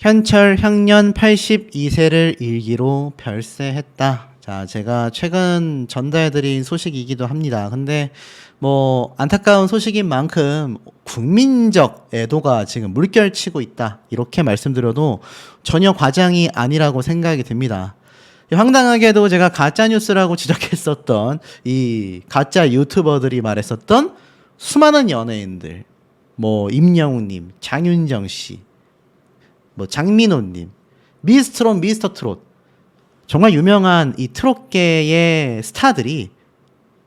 현철 향년 82세를 일기로 별세했다. 자, 제가 최근 전달해드린 소식이기도 합니다. 근데 뭐 안타까운 소식인 만큼 국민적 애도가 지금 물결치고 있다. 이렇게 말씀드려도 전혀 과장이 아니라고 생각이 듭니다. 황당하게도 제가 가짜뉴스라고 지적했었던 이 가짜 유튜버들이 말했었던 수많은 연예인들, 뭐 임영웅님, 장윤정씨, 뭐 장민호님, 미스트롯, 미스터트롯, 정말 유명한 이 트롯계의 스타들이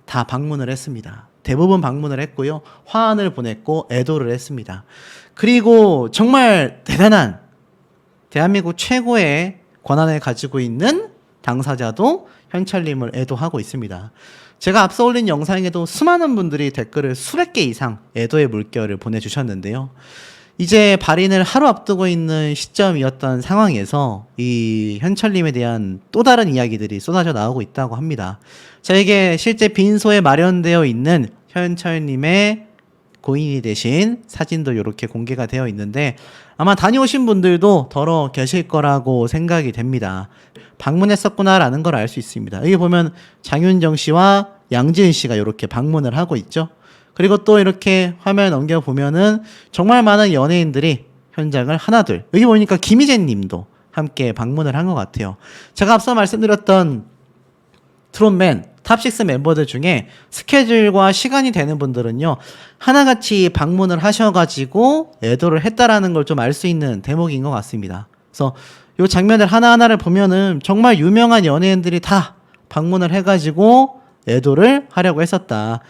다 방문을 했습니다. 대부분 방문을 했고요. 화환을 보냈고 애도를 했습니다. 그리고 정말 대단한 대한민국 최고의 권한을 가지고 있는 당사자도 현철님을 애도하고 있습니다. 제가 앞서 올린 영상에도 수많은 분들이 댓글을 수백 개 이상 애도의 물결을 보내주셨는데요. 이제 발인을 하루 앞두고 있는 시점이었던 상황에서 이 현철님에 대한 또 다른 이야기들이 쏟아져 나오고 있다고 합니다. 자, 이게 실제 빈소에 마련되어 있는 현철님의 고인이 되신 사진도 이렇게 공개가 되어 있는데 아마 다녀오신 분들도 덜어 계실 거라고 생각이 됩니다. 방문했었구나라는 걸 알 수 있습니다. 여기 보면 장윤정 씨와 양지은 씨가 이렇게 방문을 하고 있죠. 그리고 또 이렇게 화면 넘겨보면은 정말 많은 연예인들이 현장을 하나둘, 여기 보니까 김희재 님도 함께 방문을 한 것 같아요. 제가 앞서 말씀드렸던 트롯맨 탑6 멤버들 중에 스케줄과 시간이 되는 분들은요, 하나같이 방문을 하셔가지고 애도를 했다라는 걸 좀 알 수 있는 대목인 것 같습니다. 그래서 이 장면들 하나하나를 보면은 정말 유명한 연예인들이 다 방문을 해가지고 애도를 하려고 했었다.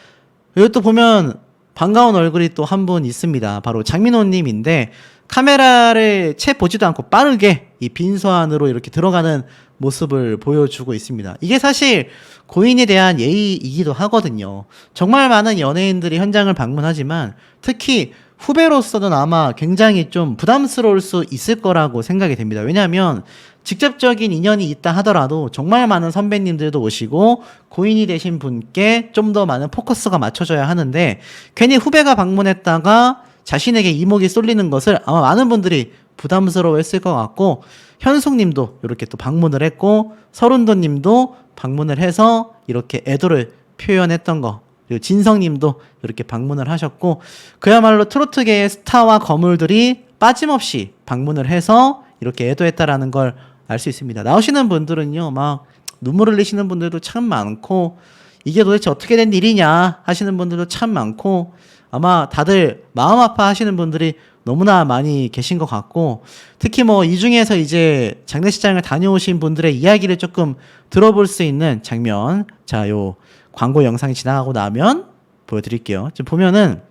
이것도 보면 반가운 얼굴이 또 한 분 있습니다. 바로 장민호님인데 카메라를 채 보지도 않고 빠르게 이 빈소 안으로 이렇게 들어가는 모습을 보여주고 있습니다. 이게 사실 고인에 대한 예의이기도 하거든요. 정말 많은 연예인들이 현장을 방문하지만 특히 후배로서는 아마 굉장히 좀 부담스러울 수 있을 거라고 생각이 됩니다. 왜냐하면 직접적인 인연이 있다 하더라도 정말 많은 선배님들도 오시고 고인이 되신 분께 좀 더 많은 포커스가 맞춰져야 하는데 괜히 후배가 방문했다가 자신에게 이목이 쏠리는 것을 아마 많은 분들이 부담스러워했을 것 같고, 현숙님도 이렇게 또 방문을 했고 서른도님도 방문을 해서 이렇게 애도를 표현했던 거, 그리고 진성님도 이렇게 방문을 하셨고, 그야말로 트로트계의 스타와 거물들이 빠짐없이 방문을 해서 이렇게 애도했다라는 걸 알 수 있습니다. 나오시는 분들은요, 막 눈물 흘리시는 분들도 참 많고, 이게 도대체 어떻게 된 일이냐 하시는 분들도 참 많고, 아마 다들 마음 아파하시는 분들이 너무나 많이 계신 것 같고, 특히 뭐 이 중에서 이제 장례식장을 다녀오신 분들의 이야기를 조금 들어볼 수 있는 장면, 자, 요 광고 영상이 지나가고 나면 보여드릴게요. 지금 보면은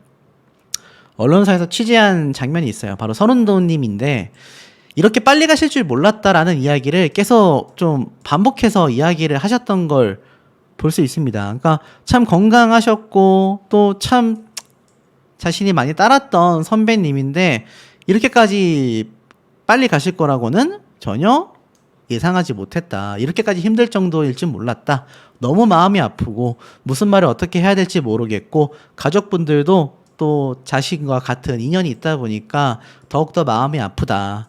언론사에서 취재한 장면이 있어요. 바로 서른도님인데 이렇게 빨리 가실 줄 몰랐다라는 이야기를 계속 좀 반복해서 이야기를 하셨던 걸 볼 수 있습니다. 그러니까 참 건강하셨고 또 참 자신이 많이 따랐던 선배님인데 이렇게까지 빨리 가실 거라고는 전혀 예상하지 못했다. 이렇게까지 힘들 정도일 줄 몰랐다. 너무 마음이 아프고 무슨 말을 어떻게 해야 될지 모르겠고, 가족분들도 또 자신과 같은 인연이 있다 보니까 더욱더 마음이 아프다.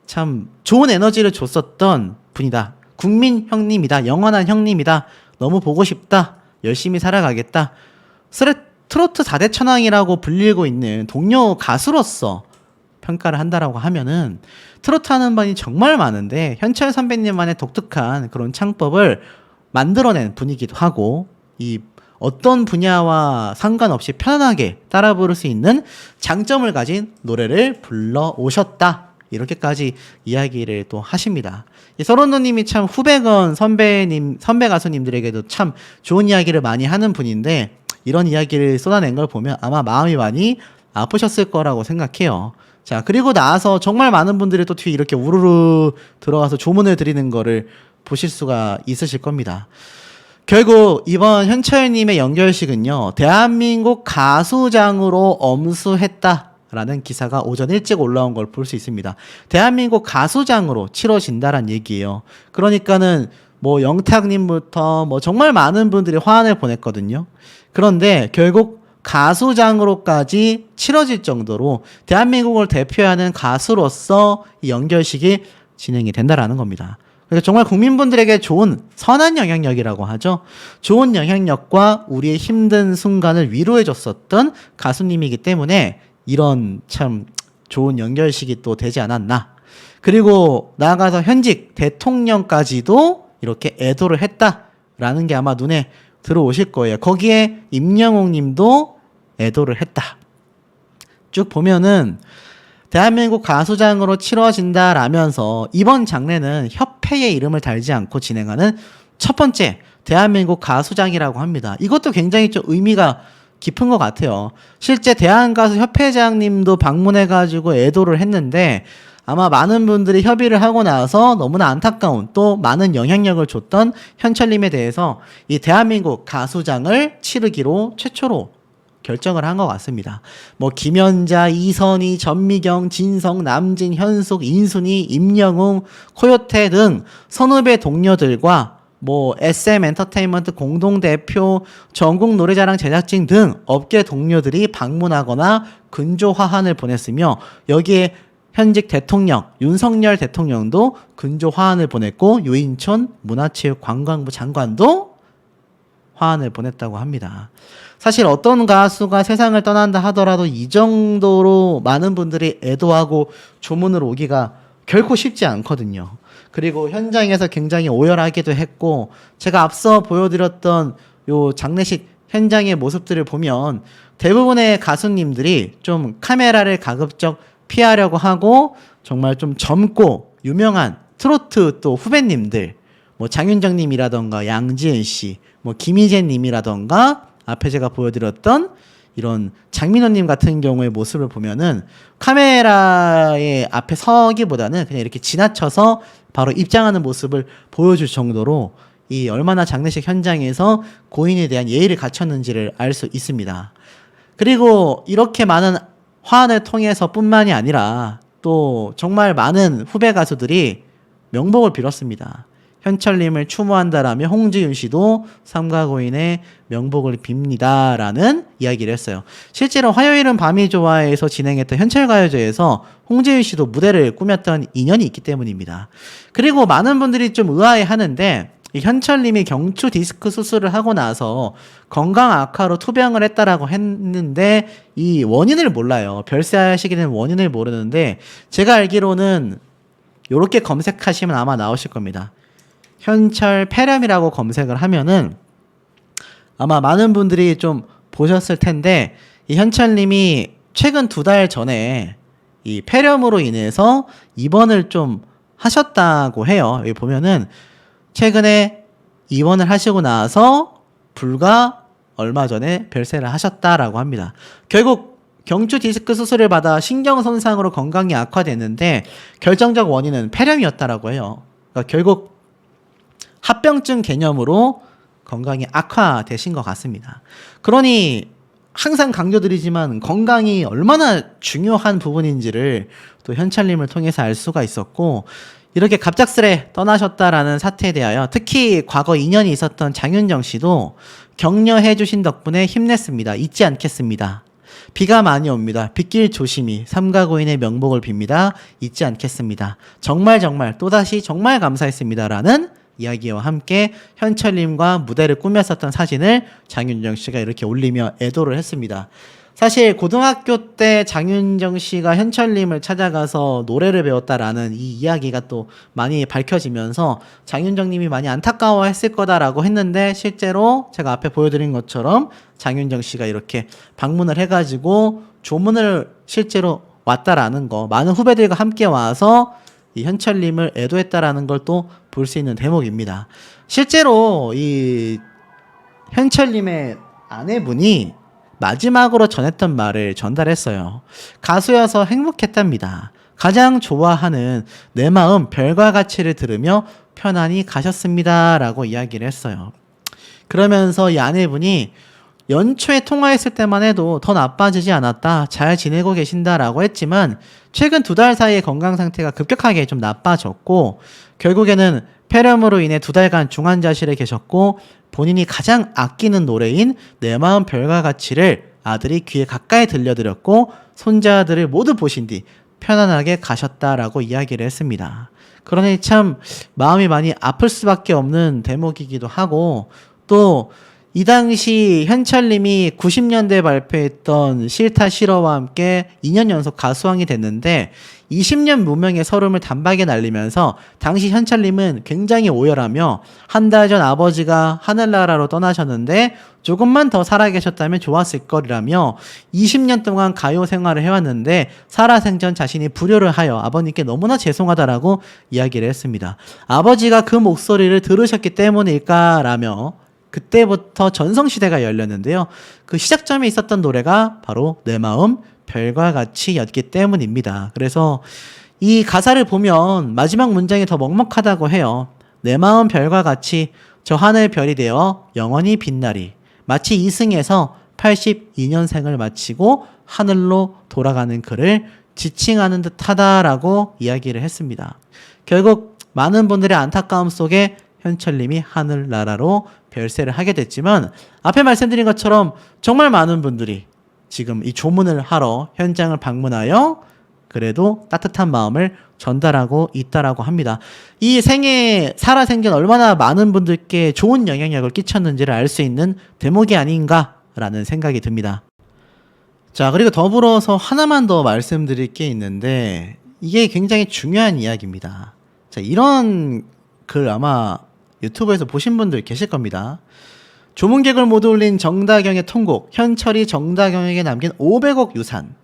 참 좋은 에너지를 줬었던 분이다. 국민 형님이다. 영원한 형님이다. 너무 보고 싶다. 열심히 살아가겠다. 트로트 4대 천왕이라고 불리고 있는 동료 가수로서 평가를 한다라고 하면은 트로트 하는 분이 정말 많은데 현철 선배님만의 독특한 그런 창법을 만들어낸 분이기도 하고, 이 어떤 분야와 상관없이 편안하게 따라 부를 수 있는 장점을 가진 노래를 불러 오셨다. 이렇게까지 이야기를 또 하십니다. 서른도님이 참 후배건 선배 가수님들에게도 참 좋은 이야기를 많이 하는 분인데 이런 이야기를 쏟아낸 걸 보면 아마 마음이 많이 아프셨을 거라고 생각해요. 자, 그리고 나서 정말 많은 분들이 또 뒤에 이렇게 우르르 들어가서 조문을 드리는 거를 보실 수가 있으실 겁니다. 결국 이번 현철님의 연결식은요, 대한민국 가수장으로 엄수했다라는 기사가 오전 일찍 올라온 걸 볼 수 있습니다. 대한민국 가수장으로 치러진다란 얘기예요. 그러니까는 뭐 영탁님부터 뭐 정말 많은 분들이 화환을 보냈거든요. 그런데 결국 가수장으로까지 치러질 정도로 대한민국을 대표하는 가수로서 이 연결식이 진행이 된다라는 겁니다. 그래서 정말 국민분들에게 좋은 선한 영향력이라고 하죠. 좋은 영향력과 우리의 힘든 순간을 위로해 줬었던 가수님이기 때문에 이런 참 좋은 연결식이 또 되지 않았나. 그리고 나아가서 현직 대통령까지도 이렇게 애도를 했다라는 게 아마 눈에 들어오실 거예요. 거기에 임영웅 님도 애도를 했다. 쭉 보면은 대한민국 가수장으로 치러진다라면서 이번 장례는 협회의 이름을 달지 않고 진행하는 첫 번째 대한민국 가수장이라고 합니다. 이것도 굉장히 좀 의미가 깊은 것 같아요. 실제 대한가수협회장님도 방문해가지고 애도를 했는데 아마 많은 분들이 협의를 하고 나서 너무나 안타까운 또 많은 영향력을 줬던 현철님에 대해서 이 대한민국 가수장을 치르기로 최초로 결정을 한 것 같습니다. 뭐 김연자, 이선희, 전미경, 진성, 남진, 현숙, 인순이, 임영웅, 코요태 등 선후배 동료들과 뭐 SM 엔터테인먼트 공동대표, 전국 노래자랑 제작진 등 업계 동료들이 방문하거나 근조 화환을 보냈으며 여기에 현직 대통령 윤석열 대통령도 근조 화환을 보냈고 유인촌 문화체육관광부 장관도 화환을 보냈다고 합니다. 사실 어떤 가수가 세상을 떠난다 하더라도 이 정도로 많은 분들이 애도하고 조문을 오기가 결코 쉽지 않거든요. 그리고 현장에서 굉장히 오열하기도 했고 제가 앞서 보여드렸던 요 장례식 현장의 모습들을 보면 대부분의 가수님들이 좀 카메라를 가급적 피하려고 하고 정말 좀 젊고 유명한 트로트 또 후배님들 뭐 장윤정님이라던가 양지은 씨, 뭐 김희재님이라던가 앞에 제가 보여드렸던 이런 장민호님 같은 경우의 모습을 보면은 카메라의 앞에 서기보다는 그냥 이렇게 지나쳐서 바로 입장하는 모습을 보여줄 정도로 이 얼마나 장례식 현장에서 고인에 대한 예의를 갖췄는지를 알 수 있습니다. 그리고 이렇게 많은 화환을 통해서 뿐만이 아니라 또 정말 많은 후배 가수들이 명복을 빌었습니다. 현철님을 추모한다라며 홍지윤 씨도 삼가 고인의 명복을 빕니다라는 이야기를 했어요. 실제로 화요일은 밤이 좋아에서 진행했던 현철가요제에서 홍지윤 씨도 무대를 꾸몄던 인연이 있기 때문입니다. 그리고 많은 분들이 좀 의아해하는데 이 현철님이 경추 디스크 수술을 하고 나서 건강 악화로 투병을 했다라고 했는데 이 원인을 몰라요. 별세하시기는 원인을 모르는데 제가 알기로는 이렇게 검색하시면 아마 나오실 겁니다. 현철 폐렴이라고 검색을 하면은 아마 많은 분들이 좀 보셨을 텐데 이 현철님이 최근 2달 전에 이 폐렴으로 인해서 입원을 좀 하셨다고 해요. 여기 보면은 최근에 입원을 하시고 나서 불과 얼마 전에 별세를 하셨다라고 합니다. 결국 경추 디스크 수술을 받아 신경 손상으로 건강이 악화됐는데 결정적 원인은 폐렴이었다라고 해요. 그러니까 결국 합병증 개념으로 건강이 악화되신 것 같습니다. 그러니 항상 강조드리지만 건강이 얼마나 중요한 부분인지를 또 현철님을 통해서 알 수가 있었고 이렇게 갑작스레 떠나셨다라는 사태에 대하여 특히 과거 인연이 있었던 장윤정 씨도 격려해 주신 덕분에 힘냈습니다. 잊지 않겠습니다. 비가 많이 옵니다. 빗길 조심히 삼가 고인의 명복을 빕니다. 잊지 않겠습니다. 정말 또다시 정말 감사했습니다라는 이야기와 함께 현철님과 무대를 꾸몄었던 사진을 장윤정 씨가 이렇게 올리며 애도를 했습니다. 사실 고등학교 때 장윤정 씨가 현철님을 찾아가서 노래를 배웠다라는 이 이야기가 또 많이 밝혀지면서 장윤정 님이 많이 안타까워했을 거다라고 했는데 실제로 제가 앞에 보여드린 것처럼 장윤정 씨가 이렇게 방문을 해가지고 조문을 실제로 왔다라는 거 많은 후배들과 함께 와서 이 현철님을 애도했다라는 걸 또 볼 수 있는 대목입니다. 실제로 이 현철님의 아내분이 마지막으로 전했던 말을 전달했어요. 가수여서 행복했답니다. 가장 좋아하는 내 마음 별과 가치를 들으며 편안히 가셨습니다. 라고 이야기를 했어요. 그러면서 이 아내분이 연초에 통화했을 때만 해도 더 나빠지지 않았다. 잘 지내고 계신다라고 했지만 최근 2달 사이에 건강 상태가 급격하게 좀 나빠졌고 결국에는 폐렴으로 인해 2달간 중환자실에 계셨고 본인이 가장 아끼는 노래인 내 마음 별과 가치를 아들이 귀에 가까이 들려드렸고 손자들을 모두 보신 뒤 편안하게 가셨다라고 이야기를 했습니다. 그러니 참 마음이 많이 아플 수밖에 없는 대목이기도 하고, 또 이 당시 현철님이 90년대에 발표했던 싫다 싫어와 함께 2년 연속 가수왕이 됐는데 20년 무명의 서름을 단박에 날리면서 당시 현철님은 굉장히 오열하며 한 달 전 아버지가 하늘나라로 떠나셨는데 조금만 더 살아계셨다면 좋았을 거리라며 20년 동안 가요 생활을 해왔는데 살아생전 자신이 불효를 하여 아버님께 너무나 죄송하다라고 이야기를 했습니다. 아버지가 그 목소리를 들으셨기 때문일까라며 그때부터 전성시대가 열렸는데요. 그 시작점에 있었던 노래가 바로 내 마음 별과 같이였기 때문입니다. 그래서 이 가사를 보면 마지막 문장이 더 먹먹하다고 해요. 내 마음 별과 같이 저 하늘 별이 되어 영원히 빛나리. 마치 이승에서 82년생을 마치고 하늘로 돌아가는 그를 지칭하는 듯하다라고 이야기를 했습니다. 결국 많은 분들의 안타까움 속에 현철님이 하늘나라로 별세를 하게 됐지만 앞에 말씀드린 것처럼 정말 많은 분들이 지금 이 조문을 하러 현장을 방문하여 그래도 따뜻한 마음을 전달하고 있다라고 합니다. 이 생애 살아생전 얼마나 많은 분들께 좋은 영향력을 끼쳤는지를 알 수 있는 대목이 아닌가라는 생각이 듭니다. 자, 그리고 더불어서 하나만 더 말씀드릴 게 있는데 이게 굉장히 중요한 이야기입니다. 자, 이런 글 아마 유튜브에서 보신 분들 계실 겁니다. 조문객을 모두 올린 정다경의 통곡, 현철이 정다경에게 남긴 500억 유산.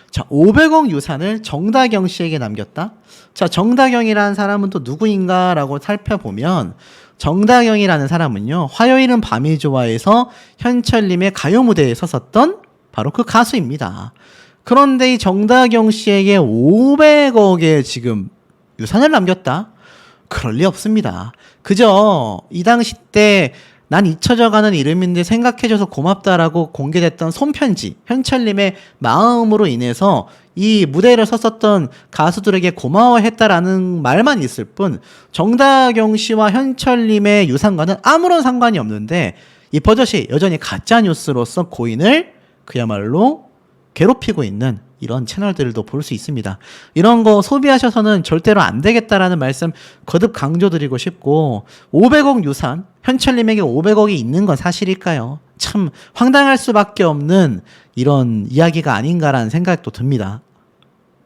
자, 500억 유산을 정다경 씨에게 남겼다? 자, 정다경이라는 사람은 또 누구인가라고 살펴보면 정다경이라는 사람은요, 화요일은 밤이 좋아에서 현철님의 가요 무대에 섰었던 바로 그 가수입니다. 그런데 이 정다경 씨에게 500억의 지금 유산을 남겼다? 그럴 리 없습니다. 그저 이 당시 때 난 잊혀져가는 이름인데 생각해줘서 고맙다라고 공개됐던 손편지, 현철님의 마음으로 인해서 이 무대를 섰었던 가수들에게 고마워했다라는 말만 있을 뿐 정다경 씨와 현철님의 유산과는 아무런 상관이 없는데 이 버젓이 여전히 가짜뉴스로서 고인을 그야말로 괴롭히고 있는 이런 채널들도 볼 수 있습니다. 이런 거 소비하셔서는 절대로 안 되겠다라는 말씀 거듭 강조드리고 싶고, 500억 유산, 현철님에게 500억이 있는 건 사실일까요? 참 황당할 수밖에 없는 이런 이야기가 아닌가라는 생각도 듭니다.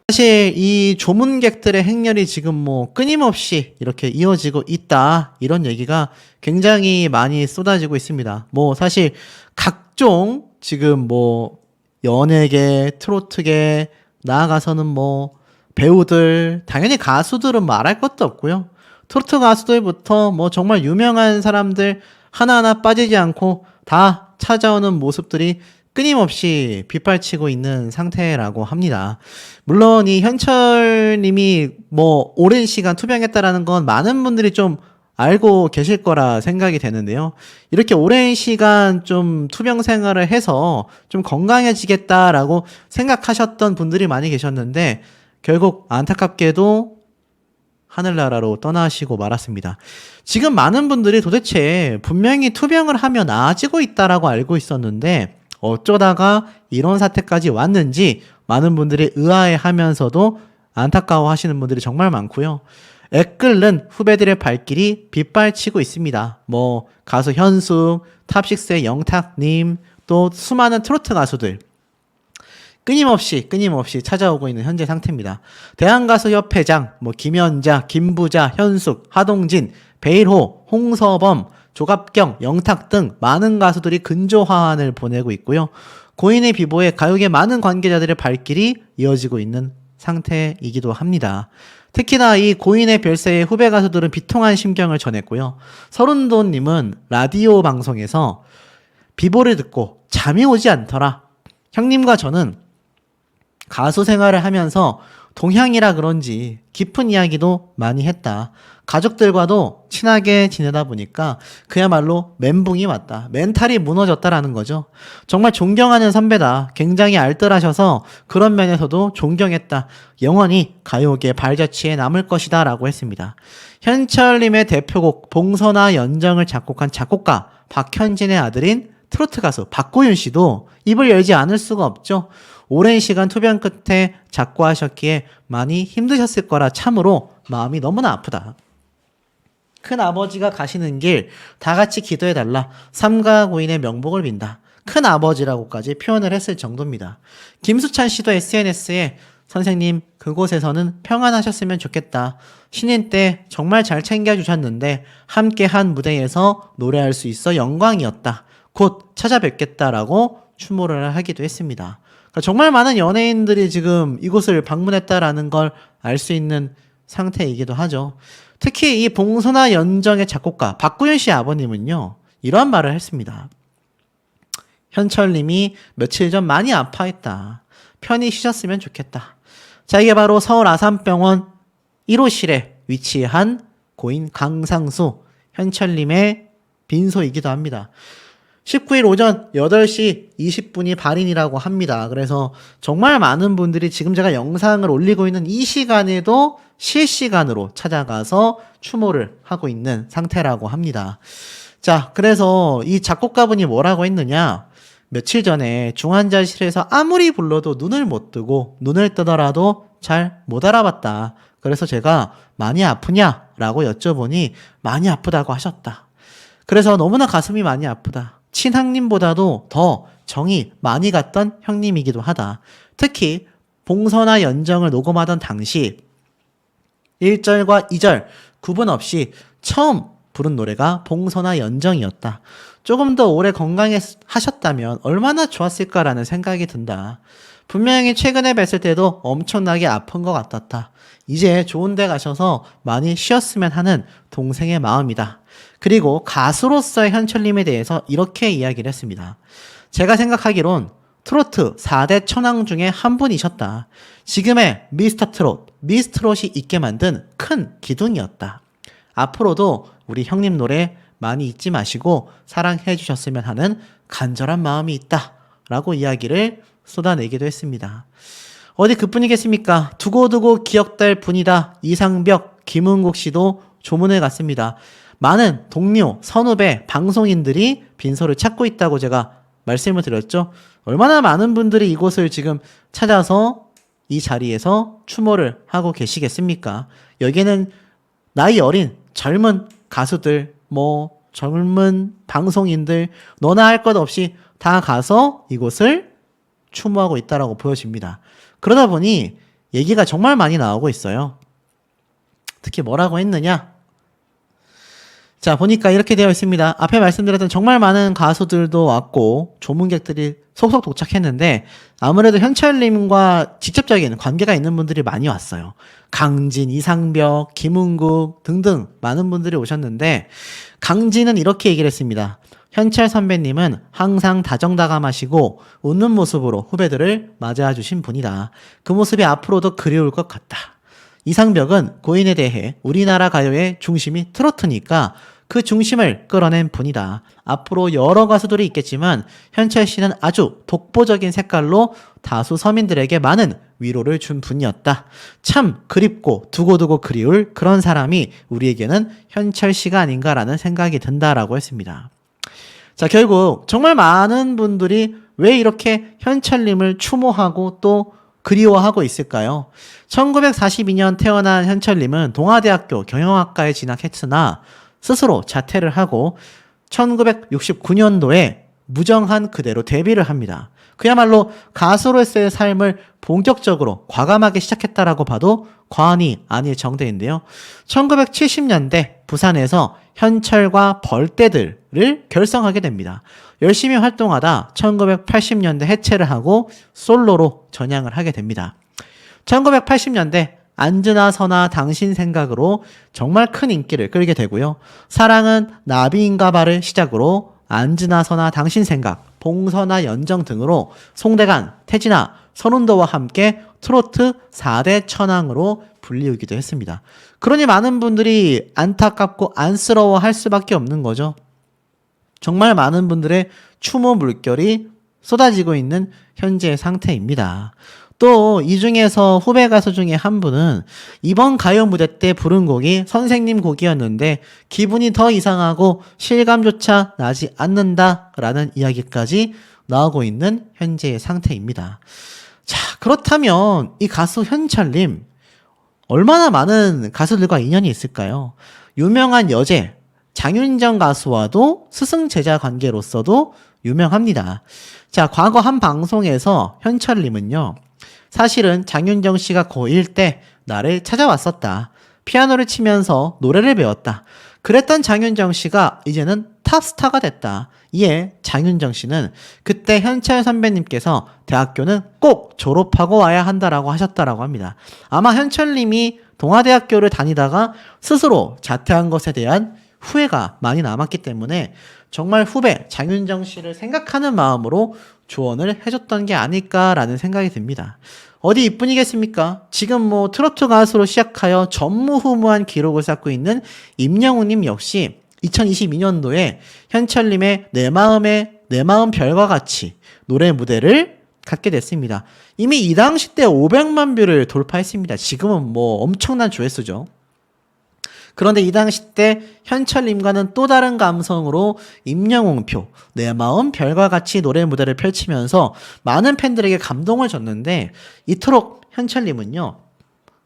사실 이 조문객들의 행렬이 지금 뭐 끊임없이 이렇게 이어지고 있다, 이런 얘기가 굉장히 많이 쏟아지고 있습니다. 뭐 사실 각종 지금 뭐 연예계, 트로트계, 나아가서는 뭐 배우들, 당연히 가수들은 말할 것도 없고요. 트로트 가수들부터 뭐 정말 유명한 사람들 하나하나 빠지지 않고 다 찾아오는 모습들이 끊임없이 빗발치고 있는 상태라고 합니다. 물론 이 현철님이 뭐 오랜 시간 투병했다라는 건 많은 분들이 좀 알고 계실 거라 생각이 되는데요. 이렇게 오랜 시간 좀 투병 생활을 해서 좀 건강해지겠다라고 생각하셨던 분들이 많이 계셨는데 결국 안타깝게도 하늘나라로 떠나시고 말았습니다. 지금 많은 분들이 도대체 분명히 투병을 하면 나아지고 있다라고 알고 있었는데 어쩌다가 이런 사태까지 왔는지 많은 분들이 의아해하면서도 안타까워 하시는 분들이 정말 많고요. 애끓는 후배들의 발길이 빗발치고 있습니다. 뭐 가수 현숙, 탑식스의 영탁님, 또 수많은 트로트 가수들 끊임없이 찾아오고 있는 현재 상태입니다. 대한가수협회장, 뭐 김연자, 김부자, 현숙, 하동진, 베일호, 홍서범, 조갑경, 영탁 등 많은 가수들이 근조화환을 보내고 있고요. 고인의 비보에 가요계 많은 관계자들의 발길이 이어지고 있는 상태이기도 합니다. 특히나 이 고인의 별세에 후배 가수들은 비통한 심경을 전했고요. 서른도님은 라디오 방송에서 비보를 듣고 잠이 오지 않더라. 형님과 저는 가수 생활을 하면서 동향이라 그런지 깊은 이야기도 많이 했다. 가족들과도 친하게 지내다 보니까 그야말로 멘붕이 왔다. 멘탈이 무너졌다라는 거죠. 정말 존경하는 선배다. 굉장히 알뜰하셔서 그런 면에서도 존경했다. 영원히 가요계 발자취에 남을 것이다 라고 했습니다. 현철님의 대표곡 봉선화 연정을 작곡한 작곡가 박현진의 아들인 트로트 가수 박고윤 씨도 입을 열지 않을 수가 없죠. 오랜 시간 투병 끝에 작고하셨기에 많이 힘드셨을 거라 참으로 마음이 너무나 아프다. 큰 아버지가 가시는 길 다 같이 기도해달라. 삼가 고인의 명복을 빈다. 큰 아버지라고까지 표현을 했을 정도입니다. 김수찬 씨도 SNS에 선생님 그곳에서는 평안하셨으면 좋겠다. 신인 때 정말 잘 챙겨주셨는데 함께한 무대에서 노래할 수 있어 영광이었다. 곧 찾아뵙겠다라고 추모를 하기도 했습니다. 그러니까 정말 많은 연예인들이 지금 이곳을 방문했다라는 걸 알 수 있는 상태이기도 하죠. 특히 이 봉선화 연정의 작곡가 박구윤 씨 아버님은요, 이러한 말을 했습니다. 현철님이 며칠 전 많이 아파했다. 편히 쉬셨으면 좋겠다. 자, 이게 바로 서울 아산병원 1호실에 위치한 고인 강상수 현철님의 빈소이기도 합니다. 19일 오전 8시 20분이 발인이라고 합니다. 그래서 정말 많은 분들이 지금 제가 영상을 올리고 있는 이 시간에도 실시간으로 찾아가서 추모를 하고 있는 상태라고 합니다. 자, 그래서 이 작곡가분이 뭐라고 했느냐? 며칠 전에 중환자실에서 아무리 불러도 눈을 못 뜨고 눈을 뜨더라도 잘 못 알아봤다. 그래서 제가 많이 아프냐? 라고 여쭤보니 많이 아프다고 하셨다. 그래서 너무나 가슴이 많이 아프다. 친형님보다도 더 정이 많이 갔던 형님이기도 하다. 특히 봉선화 연정을 녹음하던 당시 1절과 2절 구분 없이 처음 부른 노래가 봉선화 연정이었다. 조금 더 오래 건강하셨다면 얼마나 좋았을까라는 생각이 든다. 분명히 최근에 뵀을 때도 엄청나게 아픈 것 같았다. 이제 좋은 데 가셔서 많이 쉬었으면 하는 동생의 마음이다. 그리고 가수로서의 현철님에 대해서 이렇게 이야기를 했습니다. 제가 생각하기론 트로트 4대 천왕 중에 한 분이셨다. 지금의 미스터 트롯, 미스트롯이 있게 만든 큰 기둥이었다. 앞으로도 우리 형님 노래 많이 잊지 마시고 사랑해 주셨으면 하는 간절한 마음이 있다. 라고 이야기를 쏟아내기도 했습니다. 어디 그뿐이겠습니까? 두고두고 기억될 분이다. 이상벽, 김은국 씨도 조문을 갔습니다. 많은 동료, 선후배, 방송인들이 빈소를 찾고 있다고 제가 말씀을 드렸죠. 얼마나 많은 분들이 이곳을 지금 찾아서 이 자리에서 추모를 하고 계시겠습니까? 여기에는 나이 어린 젊은 가수들, 젊은 방송인들 너나 할 것 없이 다 가서 이곳을 추모하고 있다라고 보여집니다. 그러다 보니 얘기가 정말 많이 나오고 있어요. 특히 뭐라고 했느냐? 자, 보니까 이렇게 되어 있습니다. 앞에 말씀드렸던 정말 많은 가수들도 왔고 조문객들이 속속 도착했는데 아무래도 현철님과 직접적인 관계가 있는 분들이 많이 왔어요. 강진, 이상벽, 김은국 등등 많은 분들이 오셨는데 강진은 이렇게 얘기를 했습니다. 현철 선배님은 항상 다정다감하시고 웃는 모습으로 후배들을 맞아주신 분이다. 그 모습이 앞으로도 그리울 것 같다. 이상벽은 고인에 대해 우리나라 가요의 중심이 트로트니까 그 중심을 끌어낸 분이다. 앞으로 여러 가수들이 있겠지만 현철 씨는 아주 독보적인 색깔로 다수 서민들에게 많은 위로를 준 분이었다. 참 그립고 두고두고 그리울 그런 사람이 우리에게는 현철 씨가 아닌가라는 생각이 든다라고 했습니다. 자, 결국 정말 많은 분들이 왜 이렇게 현철님을 추모하고 또 그리워하고 있을까요? 1942년 태어난 현철님은 동아대학교 경영학과에 진학했으나 스스로 자퇴를 하고 1969년도에 무정한 그대로 데뷔를 합니다. 그야말로 가수로서의 삶을 본격적으로 과감하게 시작했다라고 봐도 과언이 아닐 정도인데요. 1970년대 부산에서 현철과 벌떼들을 결성하게 됩니다. 열심히 활동하다 1980년대 해체를 하고 솔로로 전향을 하게 됩니다. 1980년대 안즈나 서나 당신 생각으로 정말 큰 인기를 끌게 되고요. 사랑은 나비인가봐를 시작으로 안즈나 서나 당신 생각, 봉선화 연정 등으로 송대관, 태진아, 선운도와 함께 트로트 4대 천왕으로 불리우기도 했습니다. 그러니 많은 분들이 안타깝고 안쓰러워 할 수밖에 없는 거죠. 정말 많은 분들의 추모 물결이 쏟아지고 있는 현재의 상태입니다. 또 이 중에서 후배 가수 중에 한 분은 이번 가요 무대 때 부른 곡이 선생님 곡이었는데 기분이 더 이상하고 실감조차 나지 않는다라는 이야기까지 나오고 있는 현재의 상태입니다. 자, 그렇다면 이 가수 현철님 얼마나 많은 가수들과 인연이 있을까요? 유명한 여제 장윤정 가수와도 스승제자 관계로서도 유명합니다. 자, 과거 한 방송에서 현철님은요, 사실은 장윤정 씨가 고1 때 나를 찾아왔었다. 피아노를 치면서 노래를 배웠다. 그랬던 장윤정 씨가 이제는 탑스타가 됐다. 이에 장윤정 씨는 그때 현철 선배님께서 대학교는 꼭 졸업하고 와야 한다라고 하셨다라고 합니다. 아마 현철님이 동아대학교를 다니다가 스스로 자퇴한 것에 대한 후회가 많이 남았기 때문에 정말 후배 장윤정 씨를 생각하는 마음으로 조언을 해줬던 게 아닐까라는 생각이 듭니다. 어디 이뿐이겠습니까? 지금 뭐 트로트 가수로 시작하여 전무후무한 기록을 쌓고 있는 임영웅님 역시 2022년도에 현철님의 내 마음 별과 같이 노래 무대를 갖게 됐습니다. 이미 이 당시 때 500만 뷰를 돌파했습니다. 지금은 뭐 엄청난 조회수죠. 그런데 이 당시 때 현철님과는 또 다른 감성으로 임영웅표 내 마음 별과 같이 노래 무대를 펼치면서 많은 팬들에게 감동을 줬는데 이토록 현철님은요,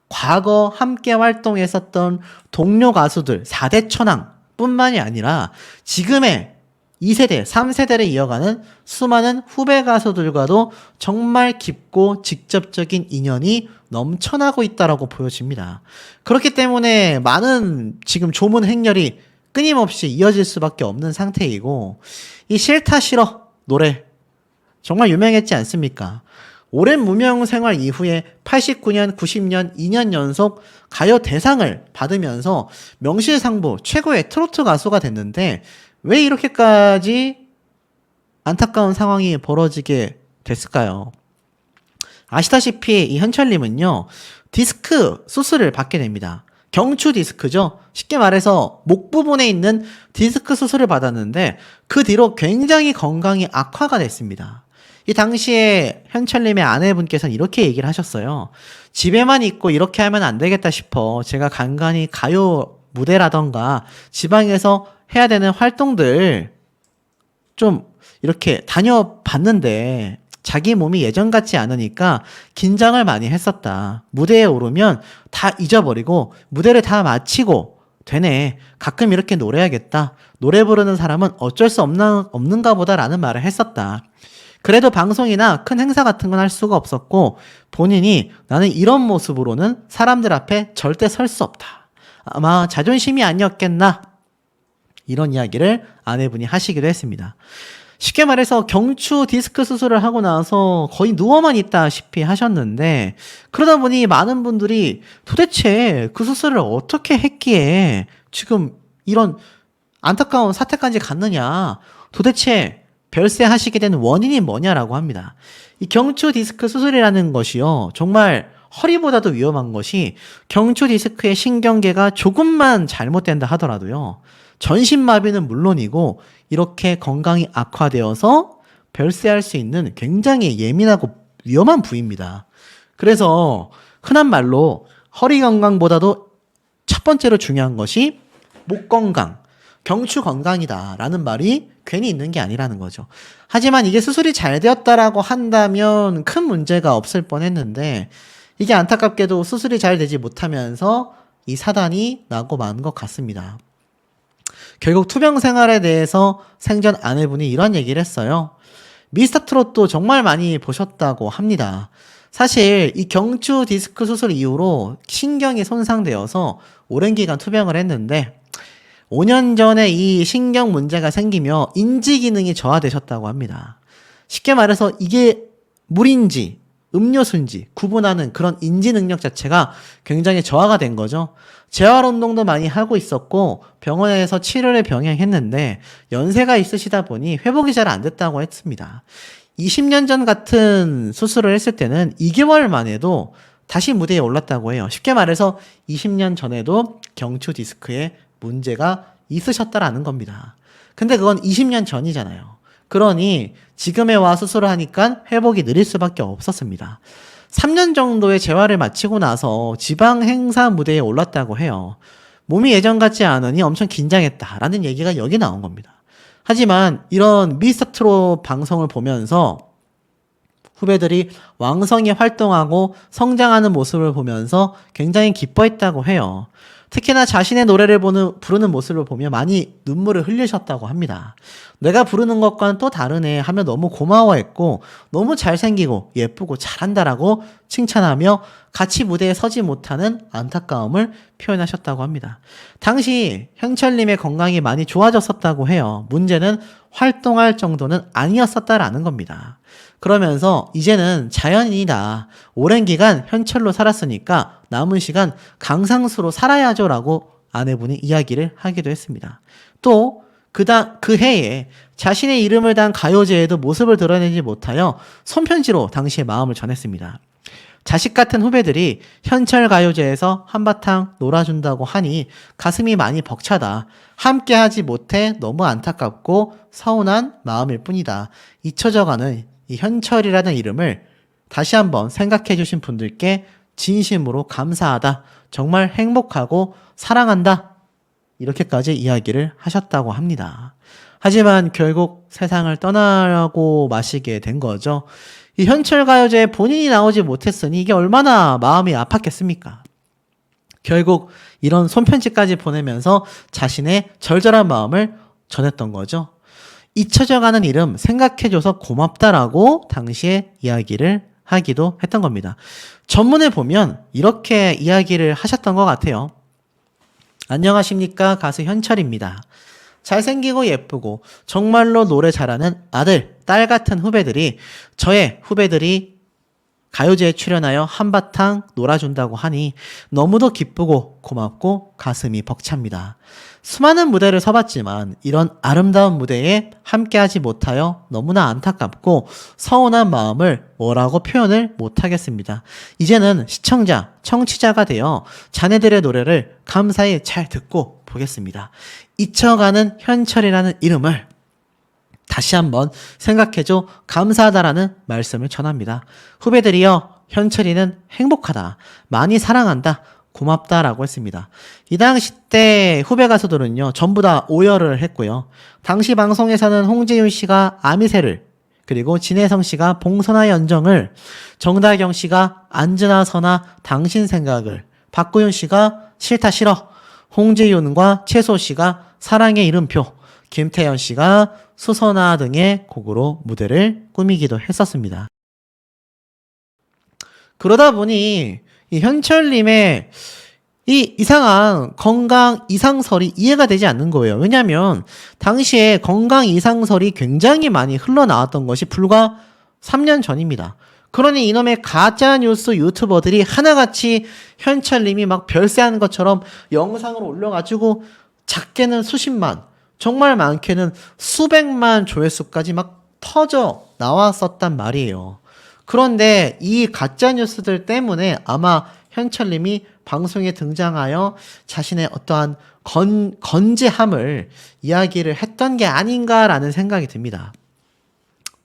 과거 함께 활동했었던 동료 가수들 4대 천왕 뿐만이 아니라 지금의 2세대, 3세대를 이어가는 수많은 후배 가수들과도 정말 깊고 직접적인 인연이 넘쳐나고 있다라고 보여집니다. 그렇기 때문에 많은 지금 조문 행렬이 끊임없이 이어질 수밖에 없는 상태이고, 이 싫다 싫어 노래 정말 유명했지 않습니까? 오랜 무명 생활 이후에 89년, 90년 2년 연속 가요 대상을 받으면서 명실상부 최고의 트로트 가수가 됐는데 왜 이렇게까지 안타까운 상황이 벌어지게 됐을까요? 아시다시피 이 현철님은요, 디스크 수술을 받게 됩니다. 경추 디스크죠. 쉽게 말해서 목 부분에 있는 디스크 수술을 받았는데 그 뒤로 굉장히 건강이 악화가 됐습니다. 이 당시에 현철님의 아내분께서는 이렇게 얘기를 하셨어요. 집에만 있고 이렇게 하면 안 되겠다 싶어 제가 간간히 가요 무대라던가 지방에서 해야 되는 활동들 좀 이렇게 다녀봤는데 자기 몸이 예전 같지 않으니까 긴장을 많이 했었다. 무대에 오르면 다 잊어버리고 무대를 다 마치고 되네. 가끔 이렇게 노래하겠다. 노래 부르는 사람은 어쩔 수 없는가 보다라는 말을 했었다. 그래도 방송이나 큰 행사 같은 건 할 수가 없었고 본인이 나는 이런 모습으로는 사람들 앞에 절대 설 수 없다. 아마 자존심이 아니었겠나. 이런 이야기를 아내분이 하시기도 했습니다. 쉽게 말해서 경추 디스크 수술을 하고 나서 거의 누워만 있다시피 하셨는데 그러다 보니 많은 분들이 도대체 그 수술을 어떻게 했기에 지금 이런 안타까운 사태까지 갔느냐, 도대체 별세하시게 된 원인이 뭐냐라고 합니다. 이 경추 디스크 수술이라는 것이요, 정말 허리보다도 위험한 것이 경추 디스크의 신경계가 조금만 잘못된다 하더라도요, 전신마비는 물론이고 이렇게 건강이 악화되어서 별세할 수 있는 굉장히 예민하고 위험한 부위입니다. 그래서 흔한 말로 허리 건강보다도 첫 번째로 중요한 것이 목 건강, 경추 건강이다라는 말이 괜히 있는 게 아니라는 거죠. 하지만 이게 수술이 잘 되었다라고 한다면 큰 문제가 없을 뻔했는데 이게 안타깝게도 수술이 잘 되지 못하면서 이 사단이 나고 만 것 같습니다. 결국 투병 생활에 대해서 생전 아내분이 이런 얘기를 했어요. 미스터트롯도 정말 많이 보셨다고 합니다. 사실 이 경추 디스크 수술 이후로 신경이 손상되어서 오랜 기간 투병을 했는데 5년 전에 이 신경 문제가 생기며 인지 기능이 저하되셨다고 합니다. 쉽게 말해서 이게 물인지 음료수인지 구분하는 그런 인지 능력 자체가 굉장히 저하가 된 거죠. 재활 운동도 많이 하고 있었고 병원에서 치료를 병행했는데 연세가 있으시다 보니 회복이 잘 안 됐다고 했습니다. 20년 전 같은 수술을 했을 때는 2개월 만에도 다시 무대에 올랐다고 해요. 쉽게 말해서 20년 전에도 경추 디스크에 문제가 있으셨다라는 겁니다. 근데 그건 20년 전이잖아요. 그러니 지금에 와 수술을 하니까 회복이 느릴 수밖에 없었습니다. 3년 정도의 재활을 마치고 나서 지방 행사 무대에 올랐다고 해요. 몸이 예전 같지 않으니 엄청 긴장했다라는 얘기가 여기 나온 겁니다. 하지만 이런 미스터트롯 방송을 보면서 후배들이 왕성히 활동하고 성장하는 모습을 보면서 굉장히 기뻐했다고 해요. 특히나 자신의 노래를 부르는 모습을 보며 많이 눈물을 흘리셨다고 합니다. 내가 부르는 것과는 또 다르네 하며 너무 고마워했고 너무 잘생기고 예쁘고 잘한다라고 칭찬하며 같이 무대에 서지 못하는 안타까움을 표현하셨다고 합니다. 당시 현철님의 건강이 많이 좋아졌었다고 해요. 문제는 활동할 정도는 아니었었다라는 겁니다. 그러면서 이제는 자연인이다. 오랜 기간 현철로 살았으니까 남은 시간 강상수로 살아야죠 라고 아내분이 이야기를 하기도 했습니다. 또 그 해에 자신의 이름을 단 가요제에도 모습을 드러내지 못하여 손편지로 당시의 마음을 전했습니다. 자식 같은 후배들이 현철 가요제에서 한바탕 놀아준다고 하니 가슴이 많이 벅차다. 함께 하지 못해 너무 안타깝고 서운한 마음일 뿐이다. 잊혀져가는 이 현철이라는 이름을 다시 한번 생각해 주신 분들께 진심으로 감사하다. 정말 행복하고 사랑한다. 이렇게까지 이야기를 하셨다고 합니다. 하지만 결국 세상을 떠나고 마시게 된 거죠. 이 현철 가요제에 본인이 나오지 못했으니 이게 얼마나 마음이 아팠겠습니까? 결국 이런 손편지까지 보내면서 자신의 절절한 마음을 전했던 거죠. 잊혀져가는 이름 생각해줘서 고맙다라고 당시에 이야기를 하기도 했던 겁니다. 전문에 보면 이렇게 이야기를 하셨던 것 같아요. 안녕하십니까, 가수 현철입니다. 잘생기고 예쁘고 정말로 노래 잘하는 아들, 딸 같은 후배들이 저의 후배들이 가요제에 출연하여 한바탕 놀아준다고 하니 너무도 기쁘고 고맙고 가슴이 벅찹니다. 수많은 무대를 서봤지만 이런 아름다운 무대에 함께하지 못하여 너무나 안타깝고 서운한 마음을 뭐라고 표현을 못하겠습니다. 이제는 시청자, 청취자가 되어 자네들의 노래를 감사히 잘 듣고 보겠습니다. 잊혀가는 현철이라는 이름을 다시 한번 생각해줘 감사하다라는 말씀을 전합니다. 후배들이여, 현철이는 행복하다. 많이 사랑한다. 고맙다라고 했습니다. 이 당시 때 후배 가수들은요, 전부 다 오열을 했고요. 당시 방송에서는 홍지윤 씨가 아미새를, 그리고 진혜성 씨가 봉선화 연정을, 정다경 씨가 안즈나 서나 당신 생각을, 박구윤 씨가 싫다 싫어, 홍지윤과 채소 씨가 사랑의 이름표, 김태현 씨가 수선화 등의 곡으로 무대를 꾸미기도 했었습니다. 그러다 보니 이 현철님의 이 이상한 건강 이상설이 이해가 되지 않는 거예요. 왜냐하면 당시에 건강 이상설이 굉장히 많이 흘러나왔던 것이 불과 3년 전입니다. 그러니 이놈의 가짜뉴스 유튜버들이 하나같이 현철님이 막 별세하는 것처럼 영상을 올려가지고 작게는 수십만, 정말 많게는 수백만 조회수까지 막 터져 나왔었단 말이에요. 그런데 이 가짜뉴스들 때문에 아마 현철님이 방송에 등장하여 자신의 어떠한 건재함을 이야기를 했던 게 아닌가라는 생각이 듭니다.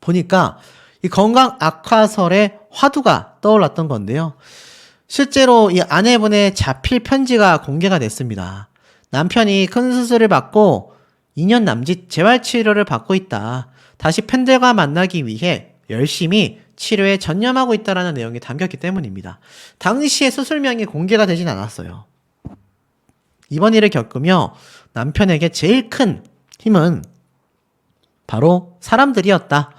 보니까 이 건강 악화설의 화두가 떠올랐던 건데요. 실제로 이 아내분의 자필 편지가 공개가 됐습니다. 남편이 큰 수술을 받고 2년 남짓 재활치료를 받고 있다. 다시 팬들과 만나기 위해 열심히 치료에 전념하고 있다라는 내용이 담겼기 때문입니다. 당시에 수술명이 공개가 되진 않았어요. 이번 일을 겪으며 남편에게 제일 큰 힘은 바로 사람들이었다.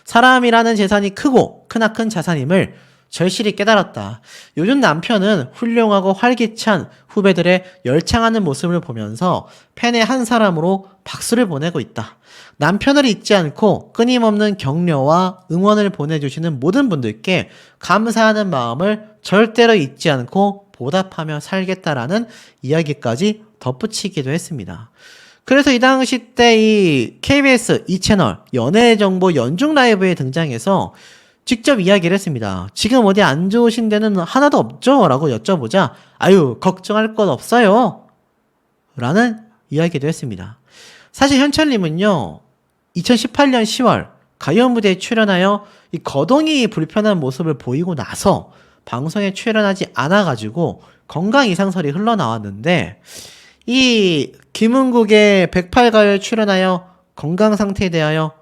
사람이라는 재산이 크고 크나큰 자산임을 절실히 깨달았다. 요즘 남편은 훌륭하고 활기찬 후배들의 열창하는 모습을 보면서 팬의 한 사람으로 박수를 보내고 있다. 남편을 잊지 않고 끊임없는 격려와 응원을 보내주시는 모든 분들께 감사하는 마음을 절대로 잊지 않고 보답하며 살겠다라는 이야기까지 덧붙이기도 했습니다. 그래서 이 당시 때 이 KBS 2채널 연예정보 연중 라이브에 등장해서 직접 이야기를 했습니다. 지금 어디 안 좋으신 데는 하나도 없죠? 라고 여쭤보자 아유 걱정할 것 없어요 라는 이야기도 했습니다. 사실 현철님은요 2018년 10월 가요 무대에 출연하여 이 거동이 불편한 모습을 보이고 나서 방송에 출연하지 않아가지고 건강 이상설이 흘러나왔는데, 이 김은국의 108가요에 출연하여 건강 상태에 대하여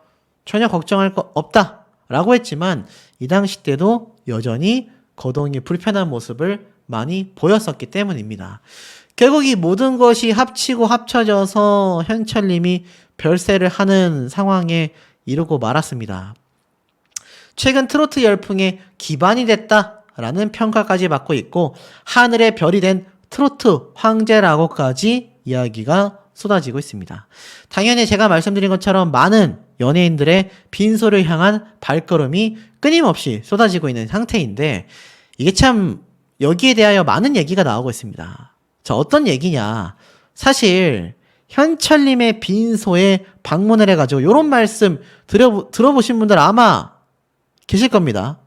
전혀 걱정할 거 없다 라고 했지만, 이 당시 때도 여전히 거동이 불편한 모습을 많이 보였었기 때문입니다. 결국 이 모든 것이 합치고 합쳐져서 현철님이 별세를 하는 상황에 이르고 말았습니다. 최근 트로트 열풍의 기반이 됐다라는 평가까지 받고 있고, 하늘의 별이 된 트로트 황제라고까지 이야기가 쏟아지고 있습니다. 당연히 제가 말씀드린 것처럼 많은 연예인들의 빈소를 향한 발걸음이 끊임없이 쏟아지고 있는 상태인데, 이게 참 여기에 대하여 많은 얘기가 나오고 있습니다. 자, 어떤 얘기냐. 사실 현철님의 빈소에 방문을 해가지고 이런 말씀 들어보신 분들 아마 계실 겁니다.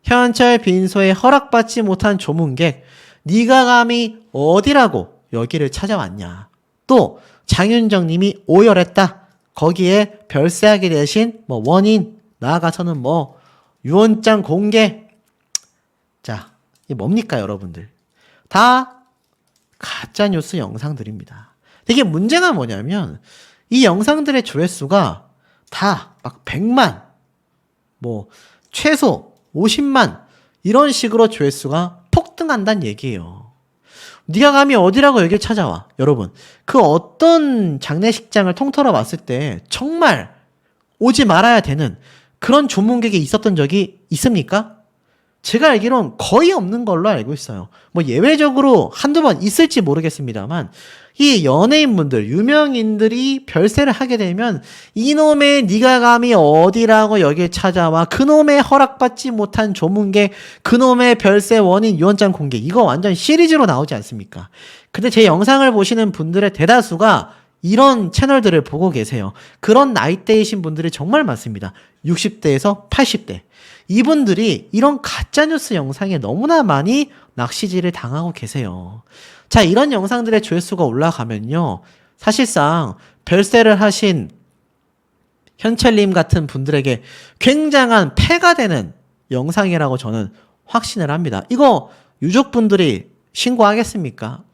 현철 빈소에 허락받지 못한 조문객, 네가 감히 어디라고 여기를 찾아왔냐. 또 장윤정님이 오열했다. 거기에 별세하게 되신 원인, 나아가서는 유언장 공개. 자, 이게 뭡니까 여러분들? 다 가짜뉴스 영상들입니다. 이게 문제가 뭐냐면, 이 영상들의 조회수가 다 막 100만, 최소 50만 이런 식으로 조회수가 폭등한다는 얘기예요. 네가 감히 어디라고 여길 찾아와. 여러분, 그 어떤 장례식장을 통틀어 봤을 때 정말 오지 말아야 되는 그런 조문객이 있었던 적이 있습니까? 제가 알기론 거의 없는 걸로 알고 있어요. 예외적으로 한두 번 있을지 모르겠습니다만, 이 연예인분들, 유명인들이 별세를 하게 되면 이놈의 네가 감히 어디라고 여길 찾아와, 그놈의 허락받지 못한 조문객, 그놈의 별세 원인 유언장 공개, 이거 완전 시리즈로 나오지 않습니까? 근데 제 영상을 보시는 분들의 대다수가 이런 채널들을 보고 계세요. 그런 나이대이신 분들이 정말 많습니다. 60대에서 80대. 이분들이 이런 가짜뉴스 영상에 너무나 많이 낚시질을 당하고 계세요. 자, 이런 영상들의 조회수가 올라가면요, 사실상 별세를 하신 현철님 같은 분들에게 굉장한 폐가 되는 영상이라고 저는 확신을 합니다. 이거 유족분들이 신고하겠습니까?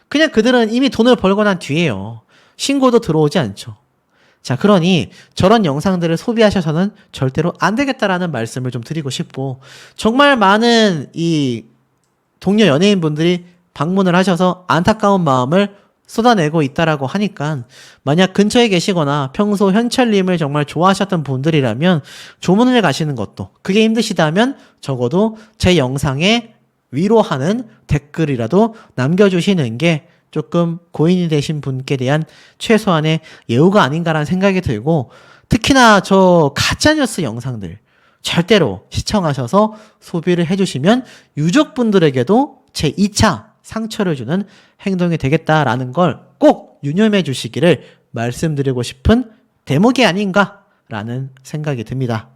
그냥 그들은 이미 돈을 벌고 난 뒤에요. 신고도 들어오지 않죠. 자, 그러니 저런 영상들을 소비하셔서는 절대로 안 되겠다라는 말씀을 좀 드리고 싶고, 정말 많은 이 동료 연예인분들이 방문을 하셔서 안타까운 마음을 쏟아내고 있다라고 하니까, 만약 근처에 계시거나 평소 현철님을 정말 좋아하셨던 분들이라면 조문을 가시는 것도, 그게 힘드시다면 적어도 제 영상에 위로하는 댓글이라도 남겨주시는 게 조금 고인이 되신 분께 대한 최소한의 예우가 아닌가라는 생각이 들고, 특히나 저 가짜뉴스 영상들 절대로 시청하셔서 소비를 해주시면 유족분들에게도 제 2차 상처를 주는 행동이 되겠다라는 걸 꼭 유념해 주시기를 말씀드리고 싶은 대목이 아닌가라는 생각이 듭니다.